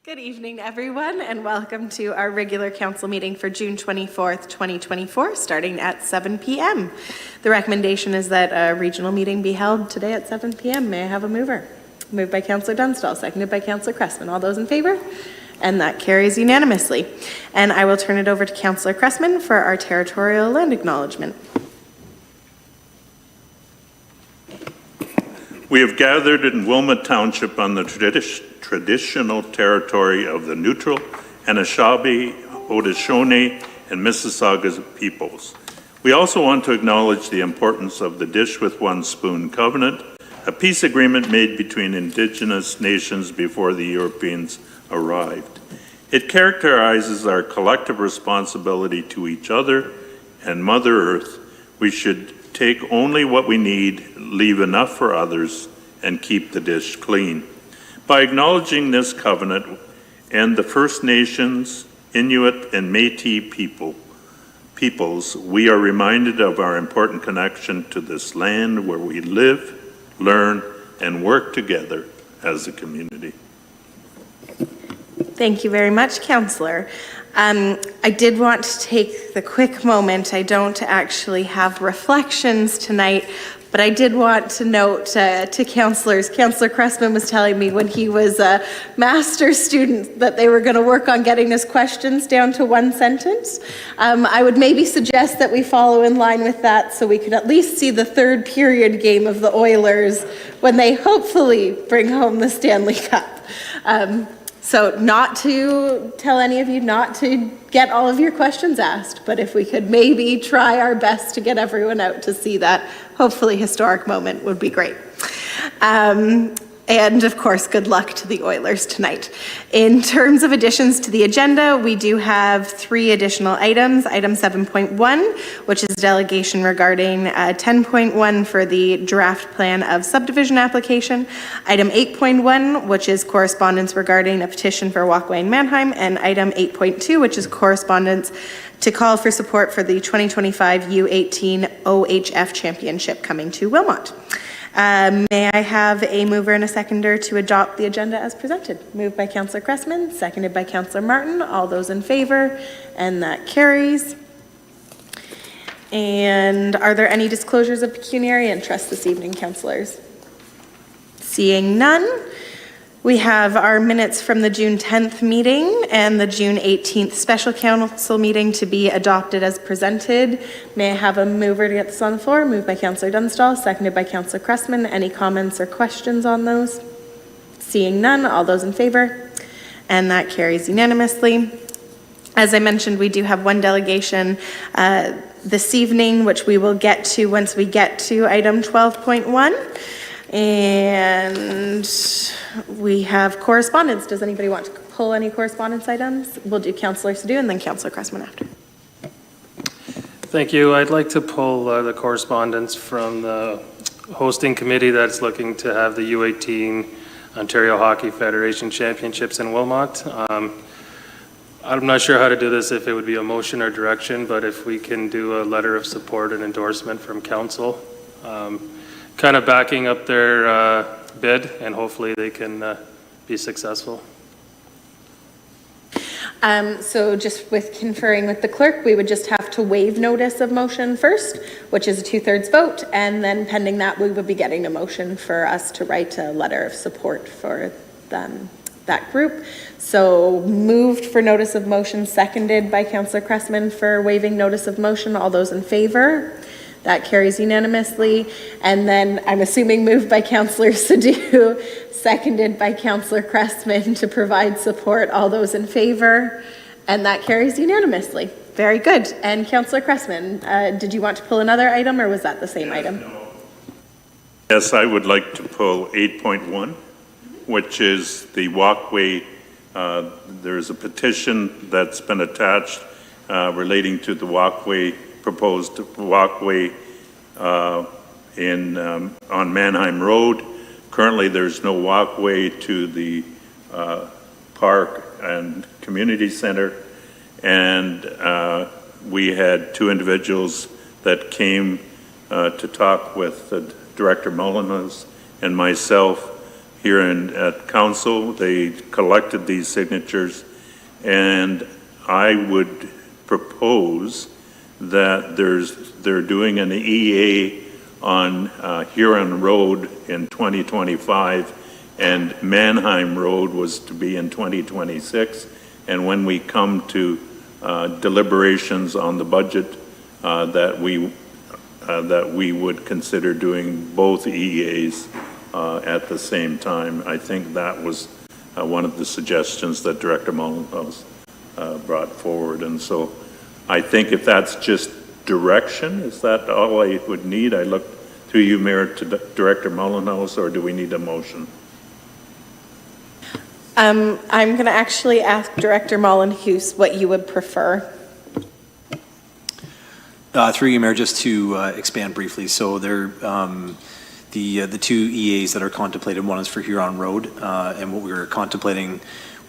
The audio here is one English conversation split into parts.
Good evening, everyone, and welcome to our regular council meeting for June 24th, 2024, starting at 7 p.m. The recommendation is that a regional meeting be held today at 7 p.m. May I have a mover? Moved by Councillor Dunstall, seconded by Councillor Cressman. All those in favor? And that carries unanimously. And I will turn it over to Councillor Cressman for our territorial land acknowledgement. We have gathered in Wilmot Township on the traditional territory of the Neutral, Anishinaabe, Haudenosaunee, and Mississauga peoples. We also want to acknowledge the importance of the Dish with One Spoon Covenant, a peace agreement made between Indigenous nations before the Europeans arrived. It characterizes our collective responsibility to each other and Mother Earth. We should take only what we need, leave enough for others, and keep the dish clean. By acknowledging this covenant and the First Nations, Inuit, and Métis peoples, we are reminded of our important connection to this land where we live, learn, and work together as a community. Thank you very much, Councillor. I did want to take the quick moment. I don't actually have reflections tonight, but I did want to note to councillors, Councillor Cressman was telling me when he was a master's student that they were going to work on getting his questions down to one sentence. I would maybe suggest that we follow in line with that so we could at least see the third period game of the Oilers when they hopefully bring home the Stanley Cup. So not to tell any of you not to get all of your questions asked, but if we could maybe try our best to get everyone out to see that hopefully historic moment would be great. And of course, good luck to the Oilers tonight. In terms of additions to the agenda, we do have 3 additional items. Item 7.1, which is delegation regarding 10.1 for the draft plan of subdivision application. Item 8.1, which is correspondence regarding a petition for a walkway in Mannheim. And item 8.2, which is correspondence to call for support for the 2025 U18 OHF Championship coming to Wilmot. May I have a mover and a seconder to adopt the agenda as presented? Moved by Councillor Cressman, seconded by Councillor Martin. All those in favor, and that carries. And are there any disclosures of pecuniary interest this evening, councillors? Seeing none, we have our minutes from the June 10th meeting and the June 18th special council meeting to be adopted as presented. May I have a mover to get this on the floor? Moved by Councillor Dunstall, seconded by Councillor Cressman. Any comments or questions on those? Seeing none, all those in favor? And that carries unanimously. As I mentioned, we do have one delegation this evening, which we will get to once we get to item 12.1. And we have correspondence. Does anybody want to pull any correspondence items? We'll do Councillor Sadhu and then Councillor Cressman after. Thank you. I'd like to pull the correspondence from the hosting committee that's looking to have the U18 Ontario Hockey Federation Championships in Wilmot. I'm not sure how to do this, if it would be a motion or direction, but if we can do a letter of support and endorsement from council. Kind of backing up their bid, and hopefully they can be successful. So just with conferring with the clerk, we would just have to waive notice of motion first, which is a 2/3 vote, and then pending that, we would be getting a motion for us to write a letter of support for them, that group. So moved for notice of motion, seconded by Councillor Cressman for waiving notice of motion. All those in favor? That carries unanimously. And then I'm assuming moved by Councillor Sadhu, seconded by Councillor Cressman to provide support. All those in favor? And that carries unanimously. Very good. And Councillor Cressman, did you want to pull another item, or was that the same item? No. Yes, I would like to pull 8.1, which is the walkway. There's a petition that's been attached relating to the walkway, proposed walkway on Mannheim Road. Currently, there's no walkway to the park and community center, and we had 2 individuals that came to talk with Director Mullins and myself here at council. They collected these signatures, and I would propose that they're doing an EA on Huron Road in 2025, and Mannheim Road was to be in 2026. And when we come to deliberations on the budget, that we would consider doing both EAs at the same time. I think that was one of the suggestions that Director Mullenhouse brought forward. And so I think if that's just direction, is that all I would need? I look through you, Mayor, to Director Mullenhouse, or do we need a motion? I'm going to actually ask Director Mullenhouse what you would prefer. Through you, Mayor, just to expand briefly. So there, the two EAs that are contemplated, one is for Huron Road, and what we were contemplating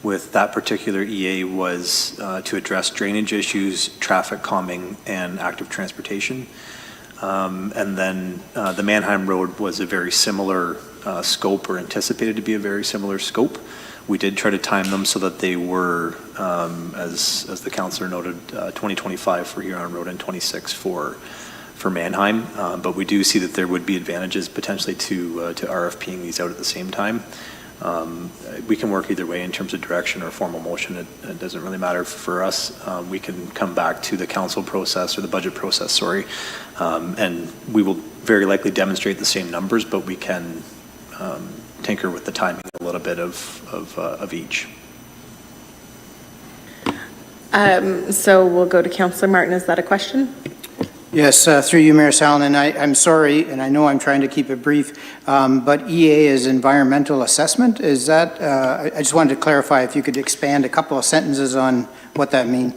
with that particular EA was to address drainage issues, traffic calming, and active transportation. And then the Mannheim Road was a very similar scope, or anticipated to be a very similar scope. We did try to time them so that they were, as the councillor noted, 2025 for Huron Road and 26 for Mannheim. But we do see that there would be advantages potentially to RFPing these out at the same time. We can work either way in terms of direction or formal motion. It doesn't really matter for us. We can come back to the council process, or the budget process, sorry, and we will very likely demonstrate the same numbers, but we can tinker with the timing a little bit of each. So we'll go to Councillor Martin. Is that a question? Yes, through you, Mayor Sallin, and I'm sorry, and I know I'm trying to keep it brief, but EA is environmental assessment. Is that, I just wanted to clarify if you could expand a couple of sentences on what that means.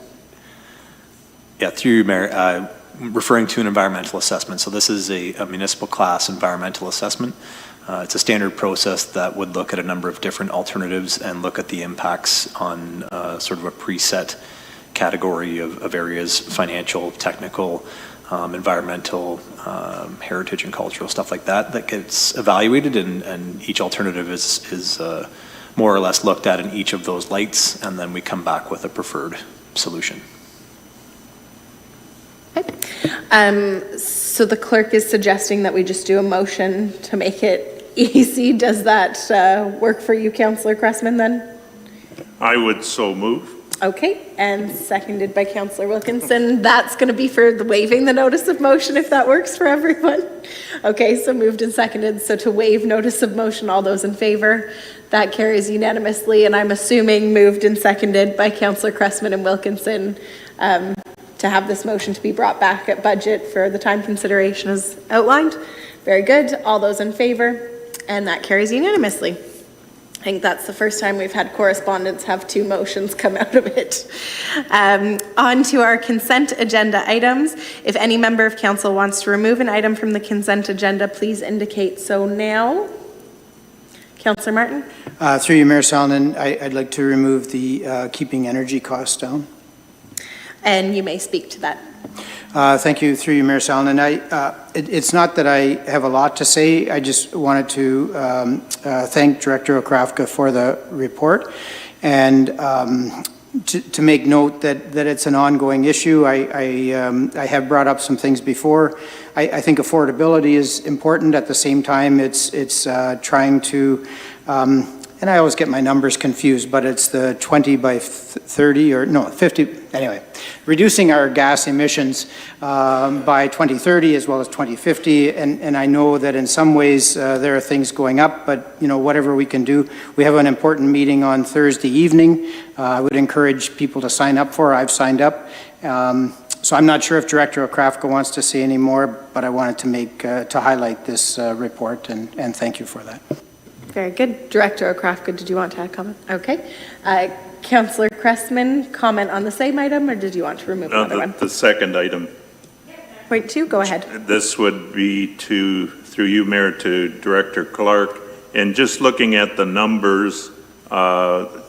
Yeah, through you, Mayor, referring to an environmental assessment. So this is a municipal class environmental assessment. It's a standard process that would look at a number of different alternatives and look at the impacts on sort of a preset category of areas: financial, technical, environmental, heritage and cultural, stuff like that gets evaluated, and each alternative is more or less looked at in each of those lights, and then we come back with a preferred solution. Okay. So the clerk is suggesting that we just do a motion to make it easy. Does that work for you, Councillor Cressman, then? I would so move. Okay, and seconded by Councillor Wilkinson. That's going to be for the waiving the notice of motion, if that works for everyone. Okay, so moved and seconded. So to waive notice of motion, all those in favor? That carries unanimously, and I'm assuming moved and seconded by Councillor Cressman and Wilkinson to have this motion to be brought back at budget for the time consideration as outlined. Very good. All those in favor? And that carries unanimously. I think that's the first time we've had correspondence have two motions come out of it. On to our consent agenda items. If any member of council wants to remove an item from the consent agenda, please indicate so now. Councillor Martin? Through you, Mayor Sallin, I'd like to remove the keeping energy costs down. And you may speak to that. Thank you, through you, Mayor Sallin. It's not that I have a lot to say. I just wanted to thank Director Okrafka for the report, and to make note that it's an ongoing issue. I have brought up some things before. I think affordability is important. At the same time, it's trying to, and I always get my numbers confused, but it's the 20 by 30 or no, 50, anyway, reducing our gas emissions by 2030 as well as 2050. And I know that in some ways there are things going up, but you know, whatever we can do. We have an important meeting on Thursday evening. I would encourage people to sign up for. I've signed up. So I'm not sure if Director Okrafka wants to say any more, but I wanted to highlight this report, and thank you for that. Very good. Director Okrafka, did you want to add comment? Okay. Councillor Cressman, comment on the same item, or did you want to remove another one? The second item. Point two, go ahead. This would be through you, Mayor, to Director Clark, and just looking at the numbers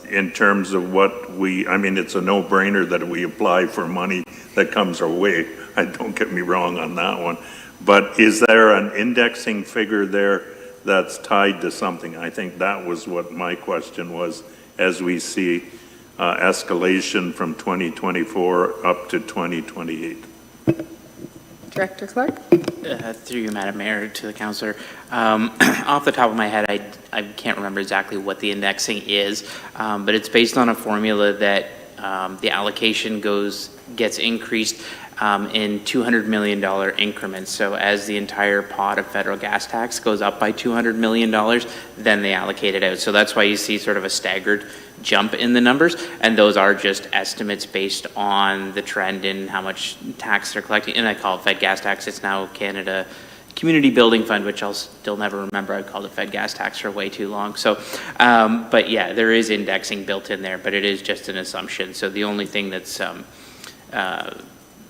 in terms of what I mean, it's a no-brainer that we apply for money that comes our way. Don't get me wrong on that one. But is there an indexing figure there that's tied to something. I think that was what my question was, as we see escalation from 2024 up to 2028. Director Clark? Through you, Madam Mayor, to the councillor. Off the top of my head, I can't remember exactly what the indexing is, but it's based on a formula that the allocation gets increased in $200 million increments. So as the entire pot of federal gas tax goes up by $200 million, then they allocate it out. So that's why you see sort of a staggered jump in the numbers, and those are just estimates based on the trend in how much tax they're collecting. And I call it Fed gas tax. It's now Canada Community Building Fund, which I'll still never remember. I called it Fed gas tax for way too long. So, but yeah, there is indexing built in there, but it is just an assumption. So the only thing that's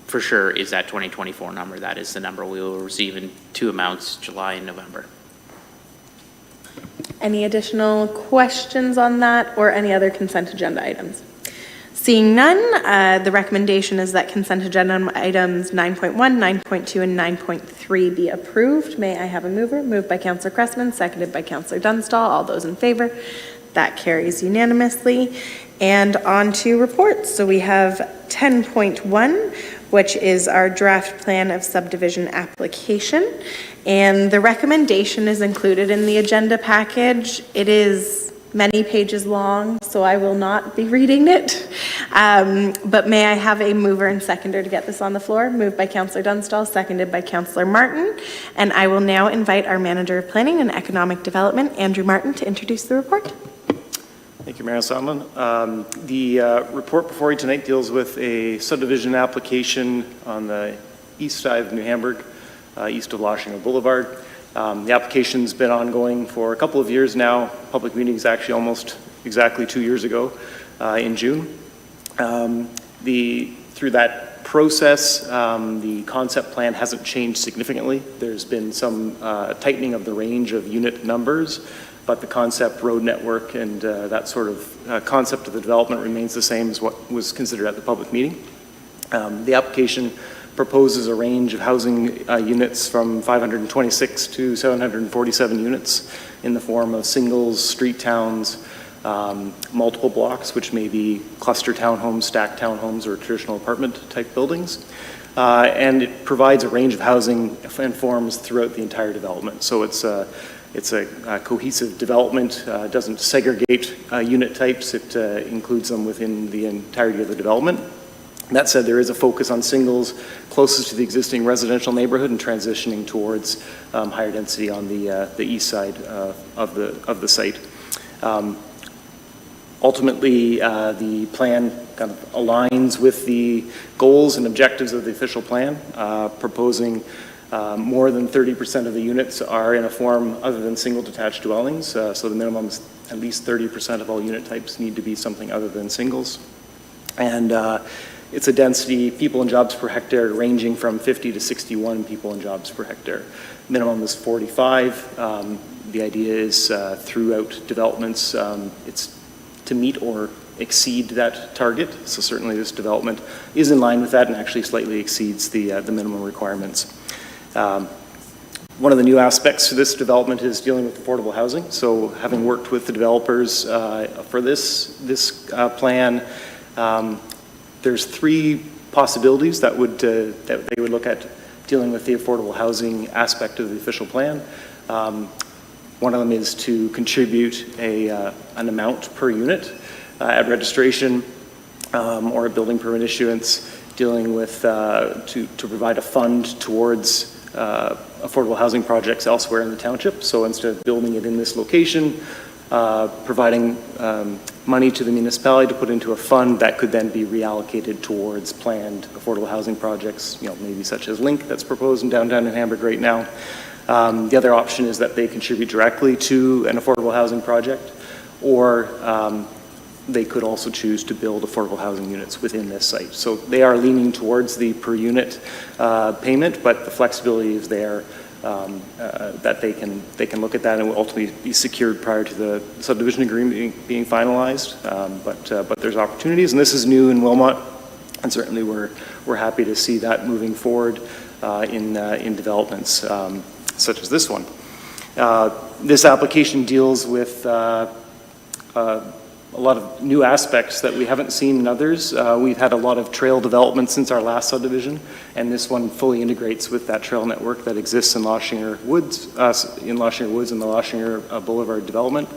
for sure is that 2024 number. That is the number we will receive in two amounts, July and November. Any additional questions on that or any other consent agenda items? Seeing none, the recommendation is that consent agenda items 9.1, 9.2, and 9.3 be approved. May I have a mover? Moved by Councillor Cressman, seconded by Councillor Dunstall. All those in favor? That carries unanimously. And on to reports. So we have 10.1, which is our draft plan of subdivision application. And the recommendation is included in the agenda package. It is many pages long, so I will not be reading it. But may I have a mover and seconder to get this on the floor? Moved by Councillor Dunstall, seconded by Councillor Martin. And I will now invite our Manager of Planning and Economic Development, Andrew Martin, to introduce the report. Thank you, Mayor Salmon. The report before you tonight deals with a subdivision application on the east side of New Hamburg, east of Lashinger Boulevard. The application's been ongoing for a couple of years now. Public meetings actually almost exactly 2 years ago in June. Through that process, the concept plan hasn't changed significantly. There's been some tightening of the range of unit numbers, but the concept road network and that sort of concept of the development remains the same as what was considered at the public meeting. The application proposes a range of housing units from 526 to 747 units in the form of singles, street towns, multiple blocks, which may be cluster townhomes, stacked townhomes, or traditional apartment type buildings. And it provides a range of housing and forms throughout the entire development. So it's a cohesive development, doesn't segregate unit types, it includes them within the entirety of the development. That said, there is a focus on singles closest to the existing residential neighborhood and transitioning towards higher density on the east side of the site. Ultimately, the plan kind of aligns with the goals and objectives of the official plan, proposing more than 30% of the units are in a form other than single detached dwellings. So the minimum is at least 30% of all unit types need to be something other than singles. And it's a density, people and jobs per hectare, ranging from 50 to 61 people and jobs per hectare. Minimum is 45. The idea is throughout developments, it's to meet or exceed that target. So certainly this development is in line with that and actually slightly exceeds the minimum requirements. One of the new aspects to this development is dealing with affordable housing. So having worked with the developers for this plan, there's three possibilities that they would look at dealing with the affordable housing aspect of the official plan. One of them is to contribute an amount per unit at registration or a building permit issuance, dealing with to provide a fund towards affordable housing projects elsewhere in the township. So instead of building it in this location, providing money to the municipality to put into a fund that could then be reallocated towards planned affordable housing projects, maybe such as Link that's proposed in downtown New Hamburg right now. The other option is that they contribute directly to an affordable housing project, or they could also choose to build affordable housing units within this site. So they are leaning towards the per unit payment, but the flexibility is there that they can look at that and will ultimately be secured prior to the subdivision agreement being finalized. But there's opportunities, and this is new in Wilmot, and certainly we're happy to see that moving forward in developments such as this one. This application deals with a lot of new aspects that we haven't seen in others. We've had a lot of trail development since our last subdivision, and this one fully integrates with that trail network that exists in Lochinger Woods, and the Lochinger Boulevard development.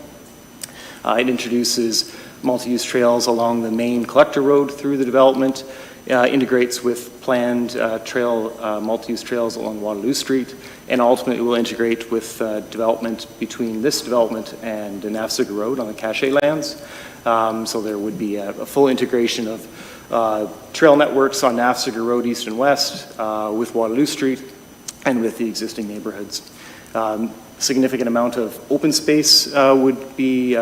It introduces multi-use trails along the main collector road through the development, integrates with planned multi-use trails along Waterloo Street, and ultimately will integrate with development between this development and the Nafziger Road on the Cache lands. So there would be a full integration of trail networks on Nafziger Road east and west with Waterloo Street and with the existing neighborhoods. Significant amount of open space would be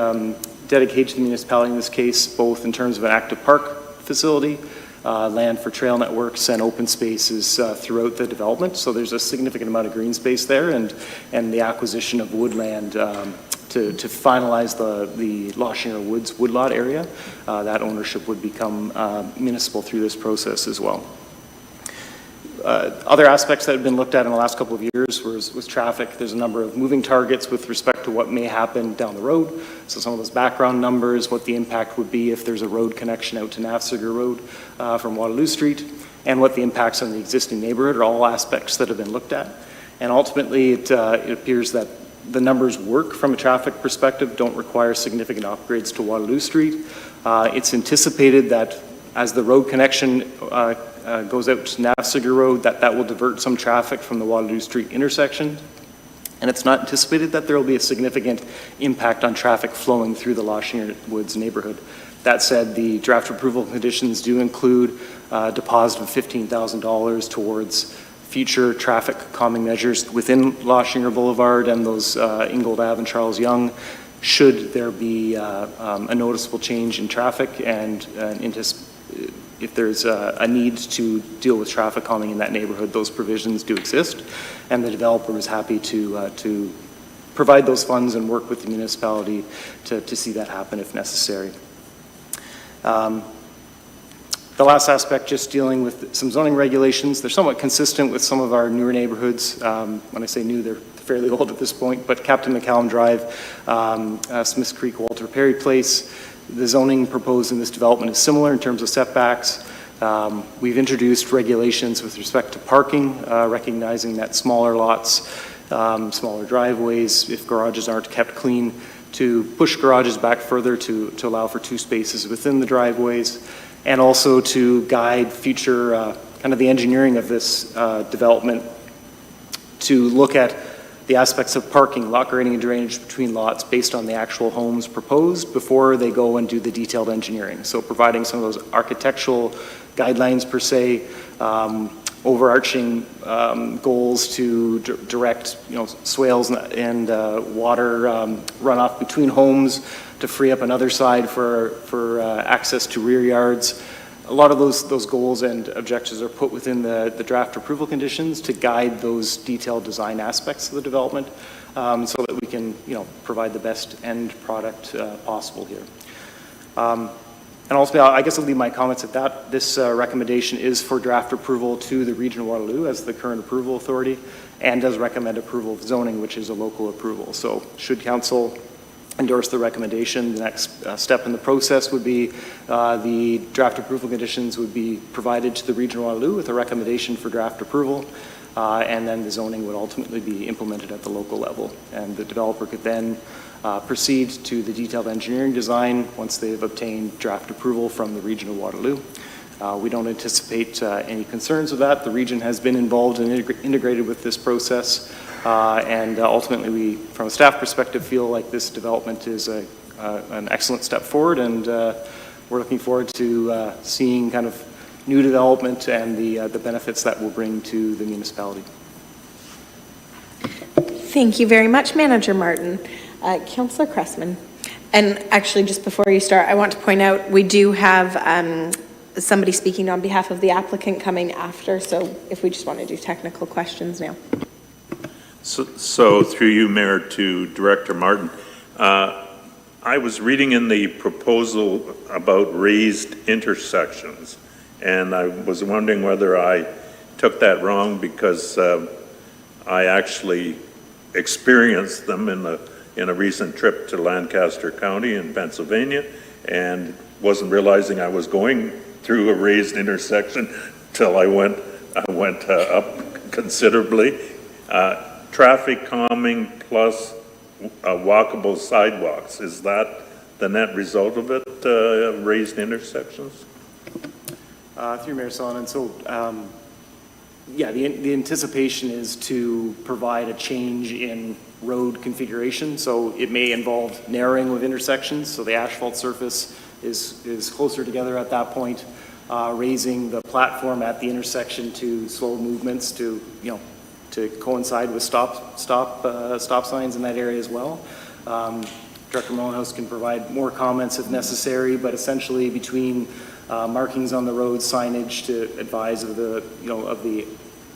dedicated to the municipality in this case, both in terms of an active park facility, land for trail networks, and open spaces throughout the development. So there's a significant amount of green space there, and the acquisition of woodland to finalize the Lochinger Woods woodlot area. That ownership would become municipal through this process as well. Other aspects that have been looked at in the last couple of years was traffic. There's a number of moving targets with respect to what may happen down the road. So some of those background numbers, what the impact would be if there's a road connection out to Nafziger Road from Waterloo Street, and what the impacts on the existing neighborhood are all aspects that have been looked at. And ultimately, it appears that the numbers work from a traffic perspective, don't require significant upgrades to Waterloo Street. It's anticipated that as the road connection goes out to Nafziger Road, that will divert some traffic from the Waterloo Street intersection. And it's not anticipated that there will be a significant impact on traffic flowing through the Lochinger Woods neighborhood. That said, the draft approval conditions do include a deposit of $15,000 towards future traffic calming measures within Lochinger Boulevard and those Ingold Ave and Charles Young, should there be a noticeable change in traffic and if there's a need to deal with traffic calming in that neighborhood. Those provisions do exist, and the developer is happy to provide those funds and work with the municipality to see that happen if necessary. The last aspect, just dealing with some zoning regulations. They're somewhat consistent with some of our newer neighborhoods. When I say new, they're fairly old at this point, but Captain McCallum Drive, Smiths Creek, Walter Perry Place. The zoning proposed in this development is similar in terms of setbacks. We've introduced regulations with respect to parking, recognizing that smaller lots, smaller driveways, if garages aren't kept clean, to push garages back further to allow for 2 spaces within the driveways, and also to guide future kind of the engineering of this development to look at the aspects of parking, lot grading, and drainage between lots based on the actual homes proposed before they go and do the detailed engineering. So providing some of those architectural guidelines per se, overarching goals to direct, swales and water runoff between homes to free up another side for access to rear yards. A lot of those goals and objectives are put within the draft approval conditions to guide those detailed design aspects of the development, so that we can, provide the best end product possible here. And ultimately, I guess I'll leave my comments at that. This recommendation is for draft approval to the Region of Waterloo as the current approval authority, and does recommend approval of zoning, which is a local approval. So should council endorse the recommendation, the next step in the process would be the draft approval conditions would be provided to the Region of Waterloo with a recommendation for draft approval, and then the zoning would ultimately be implemented at the local level. And the developer could then proceed to the detailed engineering design once they've obtained draft approval from the Region of Waterloo. We don't anticipate any concerns with that. The region has been involved and integrated with this process, and ultimately we, from a staff perspective, feel like this development is an excellent step forward, and we're looking forward to seeing kind of new development and the benefits that will bring to the municipality. Thank you very much, Manager Martin. Councillor Cressman. And actually, just before you start, I want to point out we do have somebody speaking on behalf of the applicant coming after, so if we just want to do technical questions now. So through you, Mayor, to Director Martin, I was reading in the proposal about raised intersections, and I was wondering whether I took that wrong, because I actually experienced them in a recent trip to Lancaster County in Pennsylvania, and wasn't realizing I was going through a raised intersection till I went up considerably. Traffic calming plus walkable sidewalks, is that the net result of it, raised intersections? Through Mayor Sullivan, so yeah, the anticipation is to provide a change in road configuration, so it may involve narrowing of intersections, so the asphalt surface is closer together at that point, raising the platform at the intersection to slow movements to, to coincide with stop signs in that area as well. Director Mullenhouse can provide more comments if necessary, but essentially between markings on the road, signage to advise of the, of the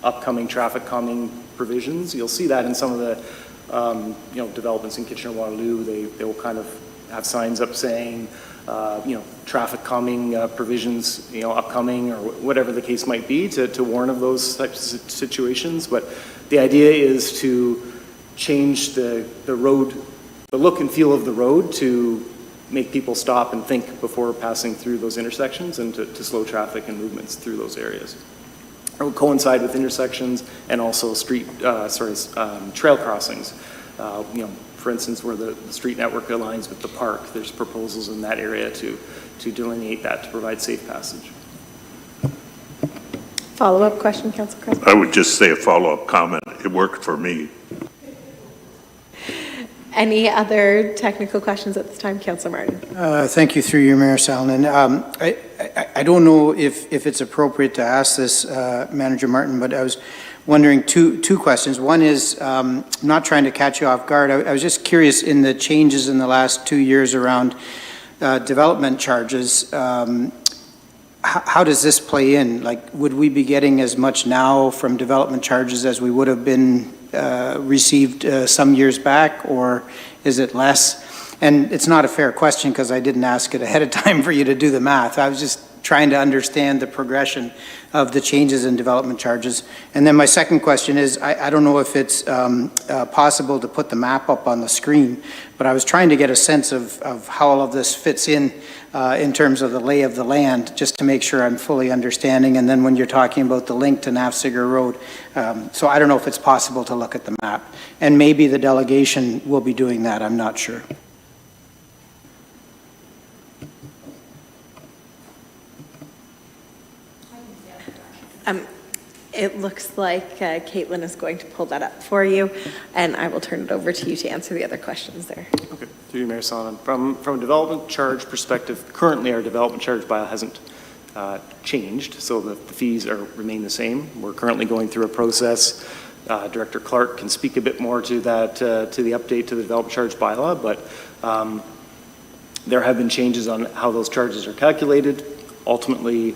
upcoming traffic calming provisions. You'll see that in some of the, developments in Kitchener-Waterloo. They will kind of have signs up saying, traffic calming provisions, upcoming, or whatever the case might be, to warn of those types of situations. But the idea is to change the road, the look and feel of the road, to make people stop and think before passing through those intersections, and to slow traffic and movements through those areas. It will coincide with intersections and also trail crossings. For instance, where the street network aligns with the park, there's proposals in that area to delineate that to provide safe passage. Follow-up question, Councillor Crosby? I would just say a follow-up comment. It worked for me. Any other technical questions at this time, Councillor Martin? Thank you, through you, Mayor Salonen. I don't know if it's appropriate to ask this, Manager Martin, but I was wondering two questions. One is, I'm not trying to catch you off guard. I was just curious, in the changes in the last 2 years around development charges, how does this play in? Like, would we be getting as much now from development charges as we would have been received some years back, or is it less? And it's not a fair question because I didn't ask it ahead of time for you to do the math. I was just trying to understand the progression of the changes in development charges. And then my second question is, I don't know if it's possible to put the map up on the screen, but I was trying to get a sense of how all of this fits in terms of the lay of the land, just to make sure I'm fully understanding. And then when you're talking about the link to Nafziger Road, so I don't know if it's possible to look at the map. And maybe the delegation will be doing that, I'm not sure. It looks like Caitlin is going to pull that up for you, and I will turn it over to you to answer the other questions there. Okay, through you, Mayor Sullivan. From a development charge perspective, currently our development charge bylaw hasn't changed, so the fees remain the same. We're currently going through a process. Director Clark can speak a bit more to that, to the update to the development charge bylaw, but there have been changes on how those charges are calculated. Ultimately,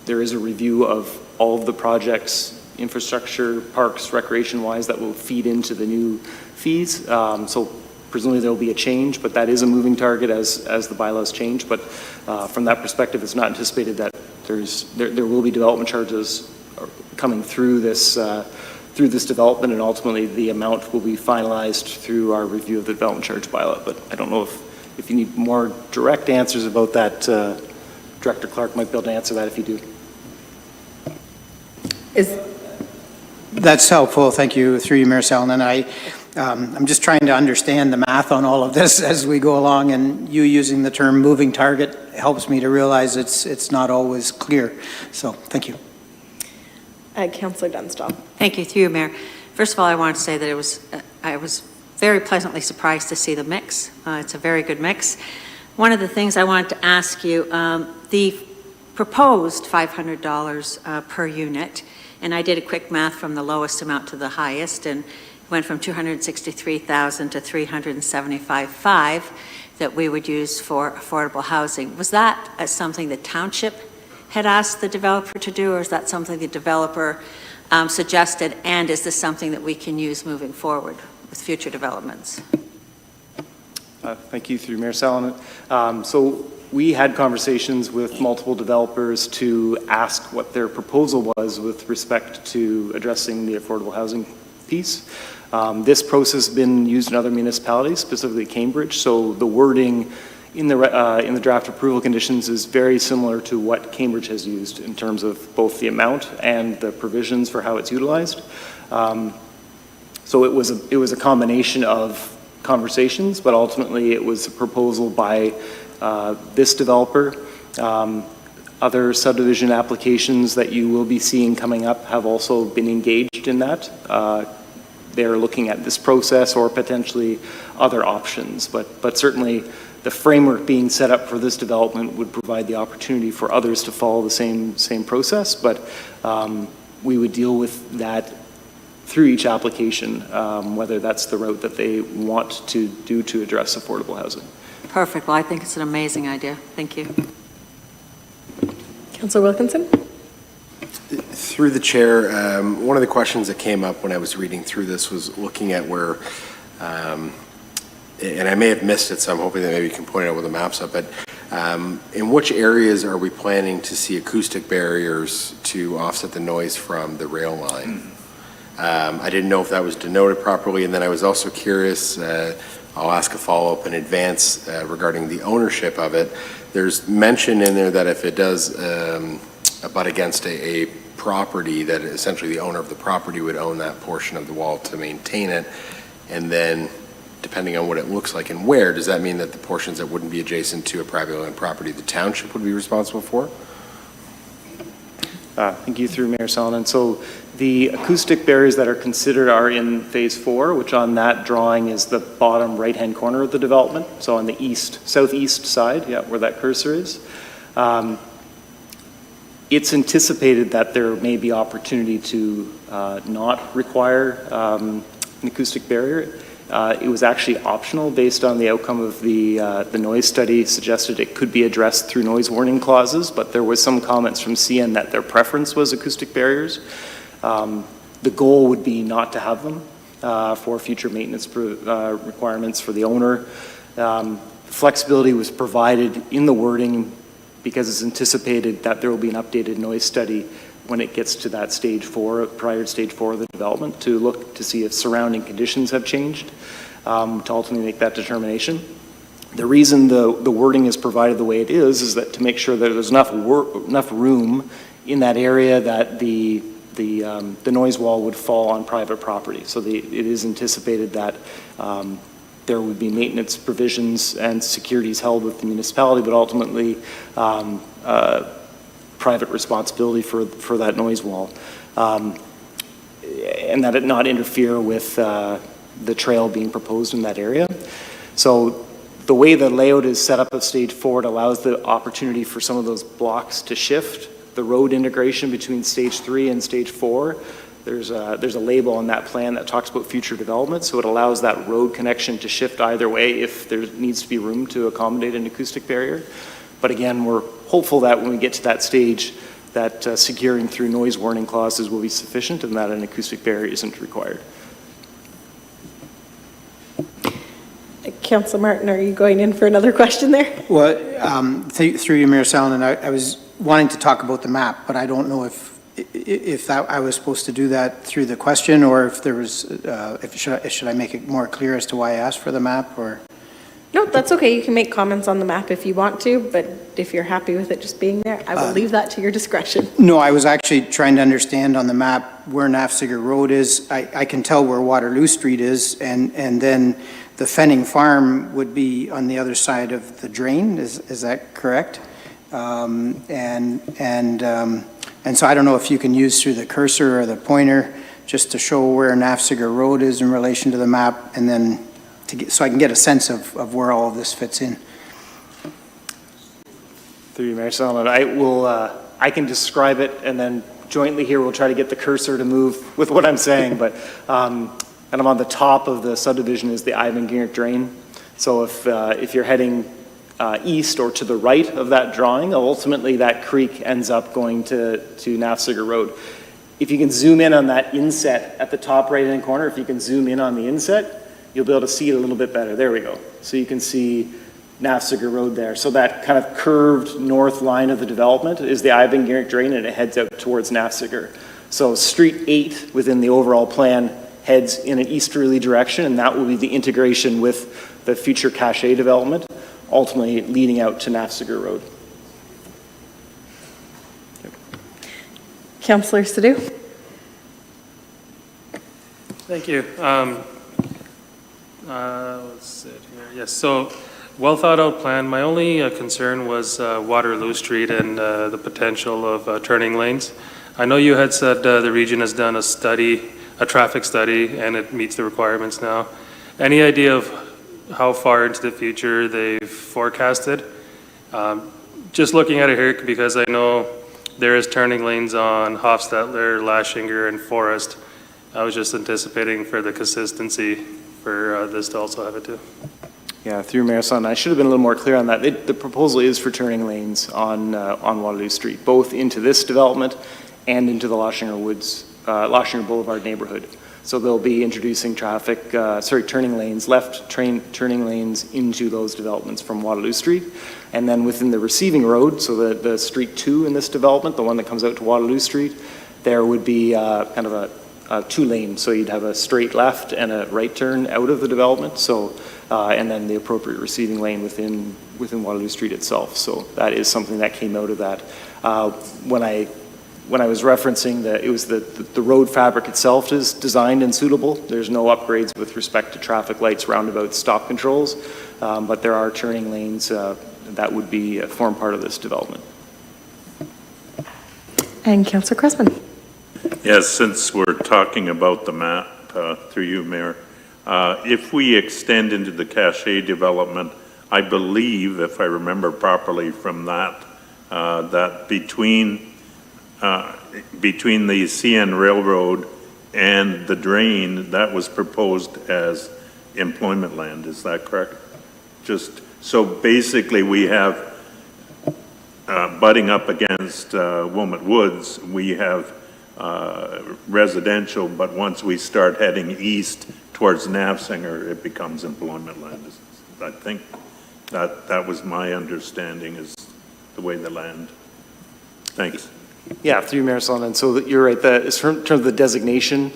there is a review of all of the projects, infrastructure, parks, recreation-wise, that will feed into the new fees. So presumably there will be a change, but that is a moving target as the bylaws change. But from that perspective, it's not anticipated that there will be development charges coming through this development, and ultimately the amount will be finalized through our review of the development charge bylaw. But I don't know if you need more direct answers about that. Director Clark might be able to answer that if you do. That's helpful, thank you, through you, Mayor Salonen. I'm just trying to understand the math on all of this as we go along, and you using the term moving target helps me to realize it's not always clear. So, thank you. Councillor Dunstall. Thank you, through you, Mayor. First of all, I want to say that I was very pleasantly surprised to see the mix. It's a very good mix. One of the things I wanted to ask you, the proposed $500 per unit, and I did a quick math from the lowest amount to the highest, and went from $263,000 to $375,500 that we would use for affordable housing. Was that something the township had asked the developer to do, or is that something the developer suggested, and is this something that we can use moving forward with future developments? Thank you, through Mayor Salonen. So we had conversations with multiple developers to ask what their proposal was with respect to addressing the affordable housing piece. This process has been used in other municipalities, specifically Cambridge, so the wording in the draft approval conditions is very similar to what Cambridge has used in terms of both the amount and the provisions for how it's utilized. So it was a combination of conversations, but ultimately it was a proposal by this developer. Other subdivision applications that you will be seeing coming up have also been engaged in that. They're looking at this process or potentially other options, but certainly the framework being set up for this development would provide the opportunity for others to follow the same process, but we would deal with that through each application, whether that's the route that they want to do to address affordable housing. Perfect. Well, I think it's an amazing idea. Thank you. Councillor Wilkinson? Through the chair, one of the questions that came up when I was reading through this was looking at where, and I may have missed it, so I'm hoping that maybe you can point out with the maps up, but in which areas are we planning to see acoustic barriers to offset the noise from the rail line? I didn't know if that was denoted properly, and then I was also curious, I'll ask a follow-up in advance regarding the ownership of it. There's mention in there that if it does abut against a property, that essentially the owner of the property would own that portion of the wall to maintain it, and then depending on what it looks like and where, does that mean that the portions that wouldn't be adjacent to a privately owned property, the township would be responsible for? Thank you, through Mayor Salonen. So the acoustic barriers that are considered are in phase 4, which on that drawing is the bottom right-hand corner of the development. So on the southeast side, yeah, where that cursor is. It's anticipated that there may be opportunity to not require an acoustic barrier. It was actually optional based on the outcome of the noise study suggested it could be addressed through noise warning clauses, but there was some comments from CN that their preference was acoustic barriers. The goal would be not to have them for future maintenance requirements for the owner. Flexibility was provided in the wording because it's anticipated that there will be an updated noise study when it gets to that stage 4, prior to stage 4 of the development, to look to see if surrounding conditions have changed, to ultimately make that determination. The reason the wording is provided the way it is that to make sure that there's enough room in that area that the noise wall would fall on private property. So it is anticipated that there would be maintenance provisions and securities held with the municipality, but ultimately private responsibility for that noise wall, and that it not interfere with the trail being proposed in that area. So the way the layout is set up at stage 4, it allows the opportunity for some of those blocks to shift. The road integration between stage 3 and stage 4, there's a label on that plan that talks about future development, so it allows that road connection to shift either way if there needs to be room to accommodate an acoustic barrier. But again, we're hopeful that when we get to that stage, that securing through noise warning clauses will be sufficient and that an acoustic barrier isn't required. Councillor Martin, are you going in for another question there? Well, through you, Mayor Salonen, I was wanting to talk about the map, but I don't know if that I was supposed to do that through the question, or if there was, should I make it more clear as to why I asked for the map, or? No, that's okay. You can make comments on the map if you want to, but if you're happy with it just being there, I will leave that to your discretion. No, I was actually trying to understand on the map where Nafziger Road is. I can tell where Waterloo Street is, and then the Fenning Farm would be on the other side of the drain. Is that correct? And so I don't know if you can use through the cursor or the pointer just to show where Nafziger Road is in relation to the map, and then so I can get a sense of where all of this fits in. Through you, Mayor Salonen, I can describe it, and then jointly here we'll try to get the cursor to move with what I'm saying. But and I'm on the top of the subdivision is the Ivan Gingrich drain. So if you're heading east or to the right of that drawing, ultimately that creek ends up going to Nafziger Road. If you can zoom in on that inset at the top right-hand corner, if you can zoom in on the inset, you'll be able to see it a little bit better. There we go. So you can see Nafziger Road there. So that kind of curved north line of the development is the Ivan Gingrich drain, and it heads out towards Nafziger. So Street 8 within the overall plan heads in an easterly direction, and that will be the integration with the future cache development, ultimately leading out to Nafziger Road. Councillor Sadhu? Thank you. Let's sit here. Yes, so well thought out plan. My only concern was Waterloo Street and the potential of turning lanes. I know you had said the region has done a study, a traffic study, and it meets the requirements now. Any idea of how far into the future they've forecasted? Just looking at it here, because I know there is turning lanes on Hofstetler, Lashinger, and Forest. I was just anticipating for the consistency for this to also have it too. Yeah, through Mayor Son, I should have been a little more clear on that. The proposal is for turning lanes on Waterloo Street, both into this development and into the Lashinger Boulevard neighborhood. So they'll be introducing turning lanes, turning lanes into those developments from Waterloo Street. And then within the receiving road, so the Street 2 in this development, the one that comes out to Waterloo Street, there would be kind of a two-lane, so you'd have a straight left and a right turn out of the development. So, and then the appropriate receiving lane within Waterloo Street itself. So that is something that came out of that. When I was referencing the road fabric itself is designed and suitable. There's no upgrades with respect to traffic lights, roundabouts, stop controls, but there are turning lanes that would be form part of this development. And Councillor Cressman? Yes, since we're talking about the map, through you, Mayor, if we extend into the cache development, I believe, if I remember properly from that, that between the CN Railroad and the drain, that was proposed as employment land, is that correct? Just, so basically we have, butting up against Wilmot Woods, we have residential, but once we start heading east towards Nafziger, it becomes employment land. I think that was my understanding, is the way the land. Thanks. Yeah, through Mayor Sullivan. So you're right, in terms of the designation,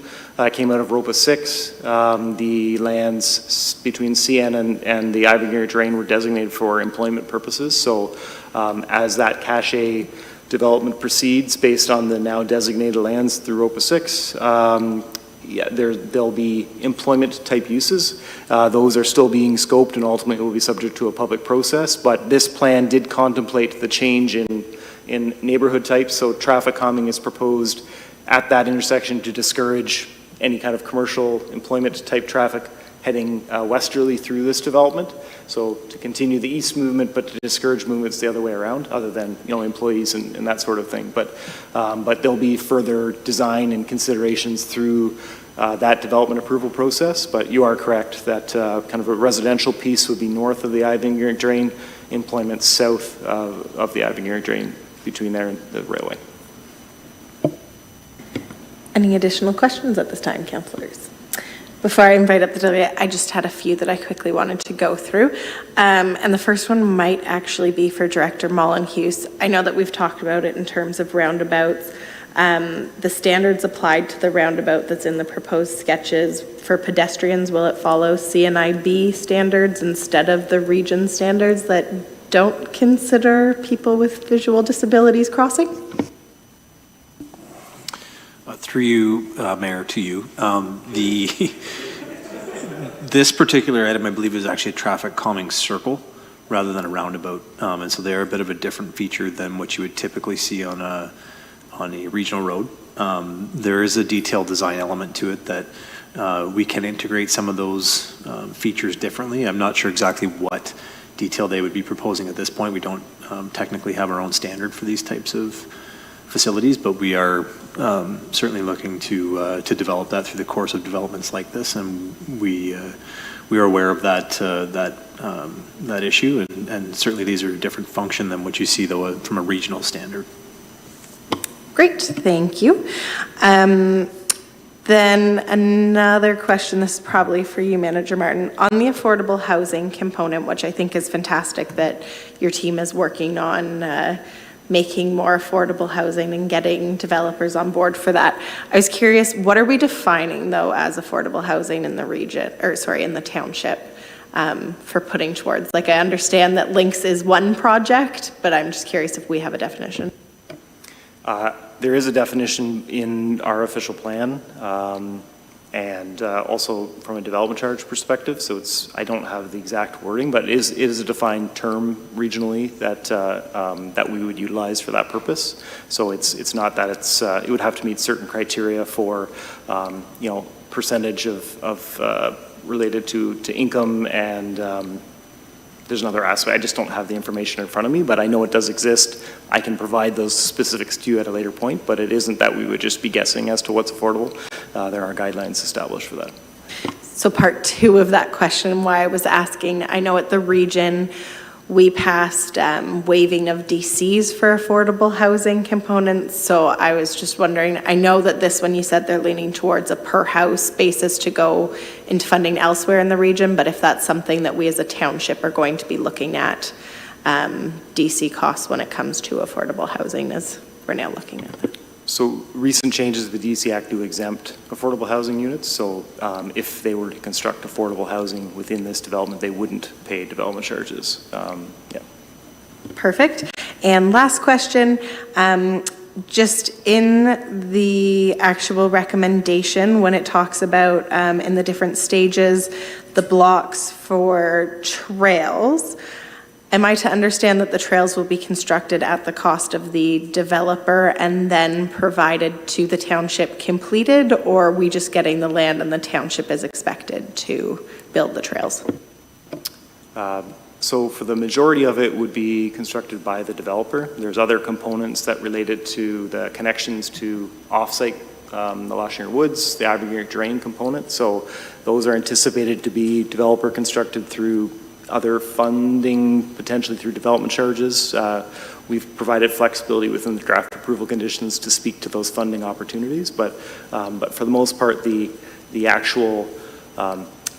came out of ROPA 6. The lands between CN and the Ivanhoe Drain were designated for employment purposes. So as that cache development proceeds based on the now designated lands through ROPA 6, yeah, there'll be employment type uses. Those are still being scoped and ultimately will be subject to a public process, but this plan did contemplate the change in neighborhood types. So traffic calming is proposed at that intersection to discourage any kind of commercial employment type traffic heading westerly through this development. So to continue the east movement, but to discourage movements the other way around, other than employees and that sort of thing. But there'll be further design and considerations through that development approval process. But you are correct that kind of a residential piece would be north of the Ivanhoe Drain, employment south of the Ivanhoe Drain, between there and the railway. Any additional questions at this time, councillors? Before I invite up the delegate, I just had a few that I quickly wanted to go through. And the first one might actually be for Director Mullen-Hughes. I know that we've talked about it in terms of roundabouts. The standards applied to the roundabout that's in the proposed sketches for pedestrians, will it follow CNIB standards instead of the region standards that don't consider people with visual disabilities crossing? Through you, Mayor, to you. This particular item, I believe, is actually a traffic calming circle rather than a roundabout. And so they're a bit of a different feature than what you would typically see on a regional road. There is a detailed design element to it that we can integrate some of those features differently. I'm not sure exactly what detail they would be proposing at this point. We don't technically have our own standard for these types of facilities, but we are certainly looking to develop that through the course of developments like this, and we are aware of that issue, and certainly these are a different function than what you see though from a regional standard. Great, thank you. Then another question, this is probably for you, Manager Martin. On the affordable housing component, which I think is fantastic that your team is working on making more affordable housing and getting developers on board for that. I was curious, what are we defining though as affordable housing in the region, or sorry, in the township, for putting towards? Like, I understand that Lynx is one project, but I'm just curious if we have a definition. There is a definition in our official plan, and also from a development charge perspective. So I don't have the exact wording, but it is a defined term regionally that we would utilize for that purpose. So it's not that it would have to meet certain criteria for, percentage of related to income, and there's another aspect. I just don't have the information in front of me, but I know it does exist. I can provide those specifics to you at a later point, but it isn't that we would just be guessing as to what's affordable. There are guidelines established for that. So part two of that question, why I was asking, I know at the region, we passed waiving of DCs for affordable housing components. So I was just wondering, I know that this one you said they're leaning towards a per house basis to go into funding elsewhere in the region, but if that's something that we as a township are going to be looking at, DC costs when it comes to affordable housing, as we're now looking at that. So recent changes to the DC Act do exempt affordable housing units. So if they were to construct affordable housing within this development, they wouldn't pay development charges. Yeah. Perfect. And last question, just in the actual recommendation, when it talks about in the different stages, the blocks for trails, am I to understand that the trails will be constructed at the cost of the developer and then provided to the township completed, or are we just getting the land and the township is expected to build the trails? So for the majority of it would be constructed by the developer. There's other components that related to the connections to offsite, the Lashinger Woods, the aggregate drain component. So those are anticipated to be developer constructed through other funding, potentially through development charges. We've provided flexibility within the draft approval conditions to speak to those funding opportunities, but for the most part, the actual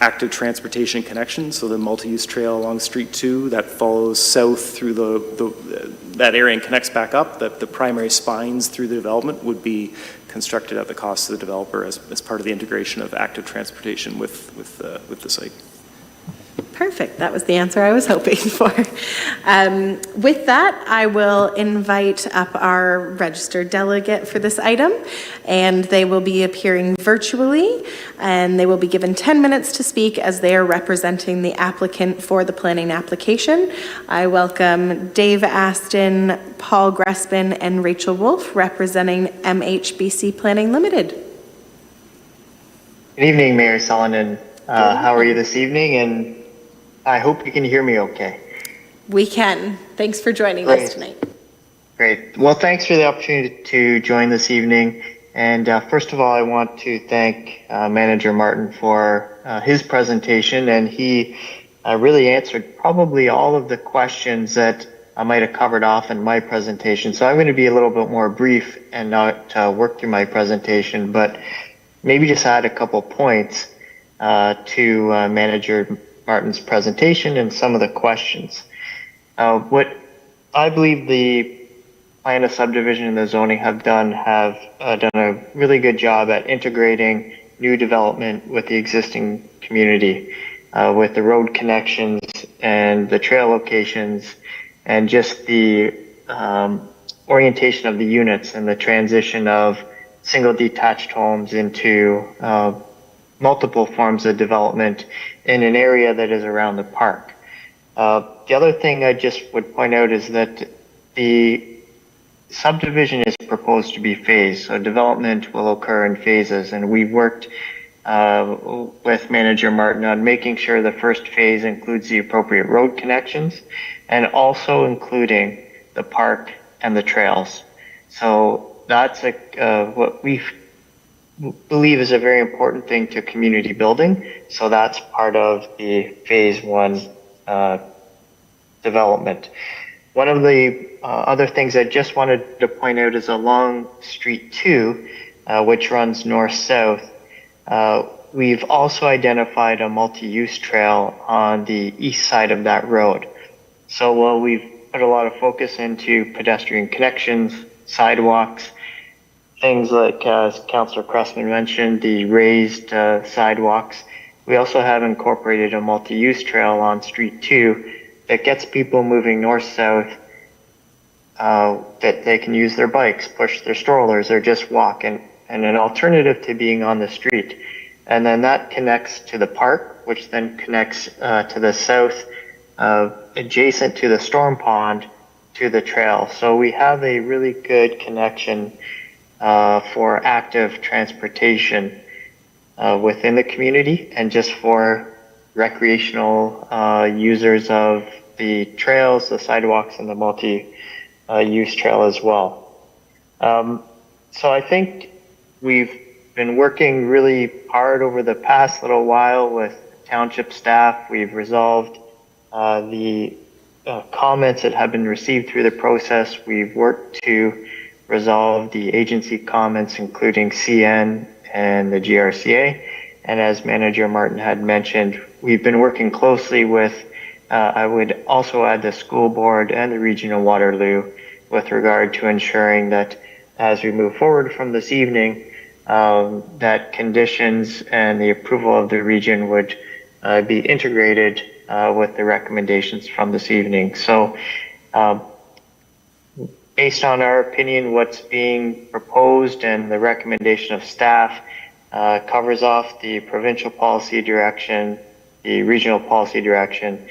active transportation connection, so the multi-use trail along Street 2 that follows south through that area and connects back up, that the primary spines through the development would be constructed at the cost of the developer as part of the integration of active transportation with the site. Perfect. That was the answer I was hoping for. With that, I will invite up our registered delegate for this item, and they will be appearing virtually, and they will be given 10 minutes to speak as they are representing the applicant for the planning application. I welcome Dave Aston, Paul Grespin, and Rachel Wolf representing MHBC Planning Limited. Good evening, Mayor Solonen. How are you this evening? And I hope you can hear me okay. We can. Thanks for joining us tonight. Great. Well, thanks for the opportunity to join this evening. And first of all, I want to thank Manager Martin for his presentation. And he really answered probably all of the questions that I might have covered off in my presentation. So I'm going to be a little bit more brief and not work through my presentation, but maybe just add a couple points to Manager Martin's presentation and some of the questions. What I believe the plan of subdivision and the zoning have done a really good job at integrating new development with the existing community, with the road connections and the trail locations, and just the orientation of the units and the transition of single detached homes into multiple forms of development in an area that is around the park. The other thing I just would point out is that the subdivision is proposed to be phased, so development will occur in phases, and we've worked with Manager Martin on making sure the first phase includes the appropriate road connections and also including the park and the trails. So that's what we believe is a very important thing to community building. So that's part of the phase one development. One of the other things I just wanted to point out is along Street 2, which runs north-south, we've also identified a multi-use trail on the east side of that road. So while we've put a lot of focus into pedestrian connections, sidewalks, things like, as Councillor Cressman mentioned, the raised sidewalks. We also have incorporated a multi-use trail on Street 2 that gets people moving north-south, that they can use their bikes, push their strollers, or just walk, and an alternative to being on the street. And then that connects to the park, which then connects to the south, adjacent to the storm pond, to the trail. So we have a really good connection for active transportation within the community, and just for recreational users of the trails, the sidewalks, and the multi-use trail as well. So I think we've been working really hard over the past little while with township staff. We've resolved the comments that have been received through the process. We've worked to resolve the agency comments, including CN and the GRCA. And as Manager Martin had mentioned, we've been working closely with, I would also add, the school board and the Region of Waterloo with regard to ensuring that as we move forward from this evening, that conditions and the approval of the region would be integrated with the recommendations from this evening. So based on our opinion, what's being proposed and the recommendation of staff covers off the provincial policy direction, the regional policy direction,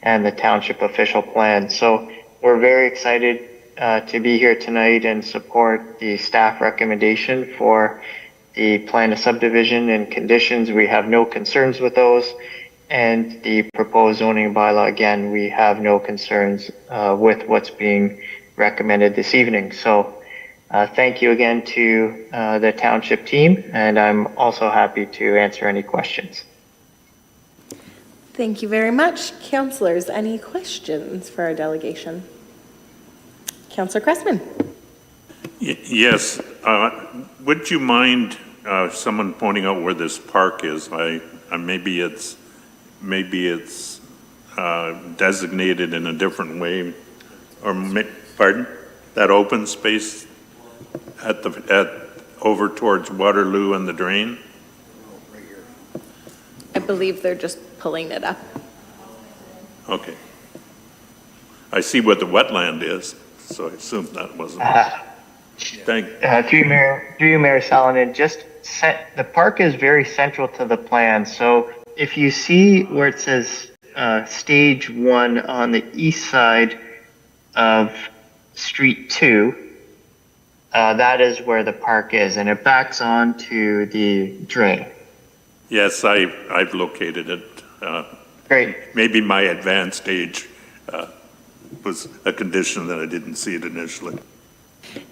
and the township official plan. So we're very excited to be here tonight and support the staff recommendation for the plan of subdivision and conditions. We have no concerns with those. And the proposed zoning bylaw, again, we have no concerns with what's being recommended this evening. So thank you again to the township team, and I'm also happy to answer any questions. Thank you very much. Councillors, any questions for our delegation? Councillor Cressman. Yes. Would you mind someone pointing out where this park is? Maybe it's designated in a different way, or pardon? That open space at over towards Waterloo and the drain? I believe they're just pulling it up. Okay. I see what the wetland is, so I assume that wasn't. Through you, Mayor Salonen, the park is very central to the plan. So if you see where it says stage 1 on the east side of Street 2, that is where the park is, and it backs on to the drain. Yes, I've located it. Great. Maybe my advanced age was a condition that I didn't see it initially.